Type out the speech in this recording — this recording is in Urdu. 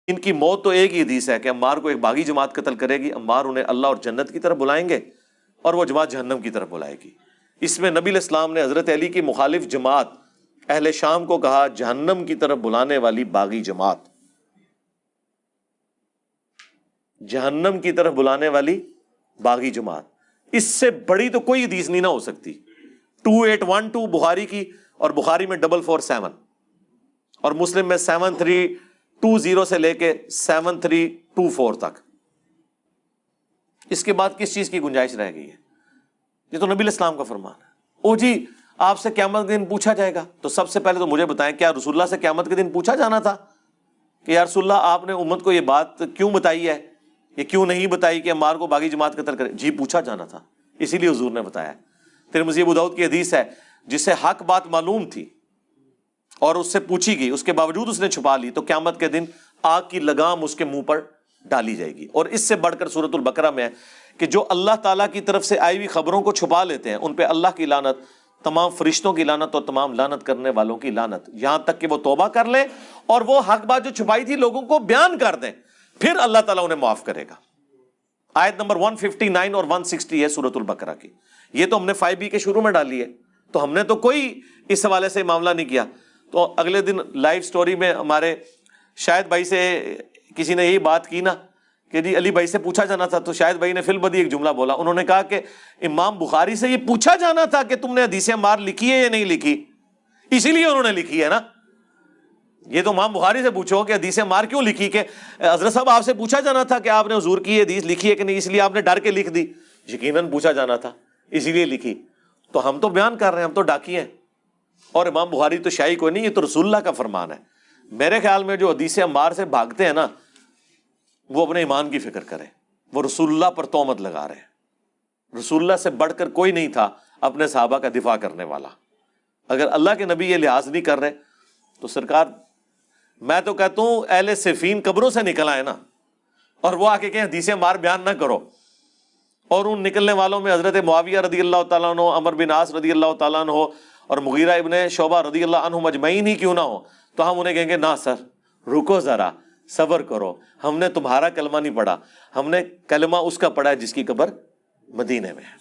ان کی موت تو ایک ہی حدیث ہے کہ عمار کو ایک باغی جماعت قتل کرے گی، عمار انہیں اللہ اور جنت کی طرف بلائیں گے اور وہ جماعت جہنم کی طرف بلائے گی۔ اس میں نبی علیہ السلام نے حضرت علی کی مخالف جماعت اہل شام کو کہا جہنم کی طرف بلانے والی باغی جماعت، جہنم کی طرف بلانے والی باغی جماعت۔ اس سے بڑی تو کوئی حدیث نہیں نہ ہو سکتی۔ 2812 بخاری کی، اور بخاری میں 447 اور مسلم میں 7320 سے لے کے 7324 تک۔ اس کے بعد کس چیز کی گنجائش رہ گئی ہے؟ یہ تو نبی علیہ السلام کا فرمان ہے۔ او جی آپ سے قیامت کے دن پوچھا جائے گا، تو سب سے پہلے تو مجھے بتائیں کیا رسول اللہ سے قیامت کے دن پوچھا جانا تھا کہ یا رسول اللہ آپ نے امت کو یہ بات کیوں بتائی ہے، یہ کیوں نہیں بتائی کہ عمار کو باغی جماعت قتل کرے؟ جی پوچھا جانا تھا، اسی لیے حضور نے بتایا۔ ترمذی ابو داؤد کی حدیث ہے جسے حق بات معلوم تھی اور اس سے پوچھی گئی، اس کے باوجود اس نے چھپا لی، تو قیامت کے دن آگ کی لگام اس کے منہ پر ڈالی جائے گی۔ اور اس سے بڑھ کر سورۃ البقرہ میں ہے کہ جو اللہ تعالیٰ کی طرف سے آئی ہوئی خبروں کو چھپا لیتے ہیں ان پہ اللہ کی لعنت، تمام فرشتوں کی لعنت اور تمام لعنت کرنے والوں کی لعنت، یہاں تک کہ وہ توبہ کر لیں اور وہ حق بات جو چھپائی تھی لوگوں کو بیان کر دیں، پھر اللہ تعالیٰ انہیں معاف کرے گا۔ آیت نمبر 159 اور 160 ہے سورۃ البقرہ کی۔ یہ تو ہم نے 5B کے شروع میں ڈالی ہے، تو ہم نے تو کوئی اس حوالے سے معاملہ نہیں کیا۔ تو اگلے دن لائیو سٹوری میں ہمارے شاہد بھائی سے کسی نے یہی بات کی نا کہ جی علی بھائی سے پوچھا جانا تھا، تو شاہد بھائی نے فی البدیہہ ایک جملہ بولا، انہوں نے کہا کہ امام بخاری سے یہ پوچھا جانا تھا کہ تم نے حدیث عمار لکھی ہے یا نہیں لکھی، اسی لیے انہوں نے لکھی ہے نا۔ یہ تو امام بخاری سے پوچھو کہ حدیث عمار کیوں لکھی، کہ حضرت صاحب آپ سے پوچھا جانا تھا کہ آپ نے حضور کی یہ حدیث لکھی ہے کہ نہیں، اس لیے آپ نے ڈر کے لکھ دی۔ یقیناً پوچھا جانا تھا اسی لیے لکھی۔ تو ہم تو بیان کر رہے ہیں، ہم تو ڈاکی ہیں، اور امام بخاری تو شاہی کوئی نہیں، یہ تو رسول اللہ کا فرمان ہے۔ میرے خیال میں جو حدیث عمار سے بھاگتے ہیں نا وہ اپنے ایمان کی فکر کریں، وہ رسول اللہ پر تہمت لگا رہے ہیں۔ رسول اللہ سے بڑھ کر کوئی نہیں تھا اپنے صحابہ کا دفاع کرنے والا۔ اگر اللہ کے نبی یہ لحاظ نہیں کر رہے تو سرکار، میں تو کہتا ہوں اہل صفین قبروں سے نکل آئے نا، اور وہ آ کے کہیں حدیث عمار بیان نہ کرو، اور ان نکلنے والوں میں حضرت معاویہ رضی اللہ تعالیٰ عنہ، عمر بن عاص رضی اللہ تعالیٰ عنہ اور مغیرہ ابن شعبہ رضی اللہ عنہ مجمعین ہی کیوں نہ ہو، تو ہم انہیں کہیں گے نا سر رکو ذرا، صبر کرو، ہم نے تمہارا کلمہ نہیں پڑھا، ہم نے کلمہ اس کا پڑھا ہے جس کی قبر مدینے میں ہے۔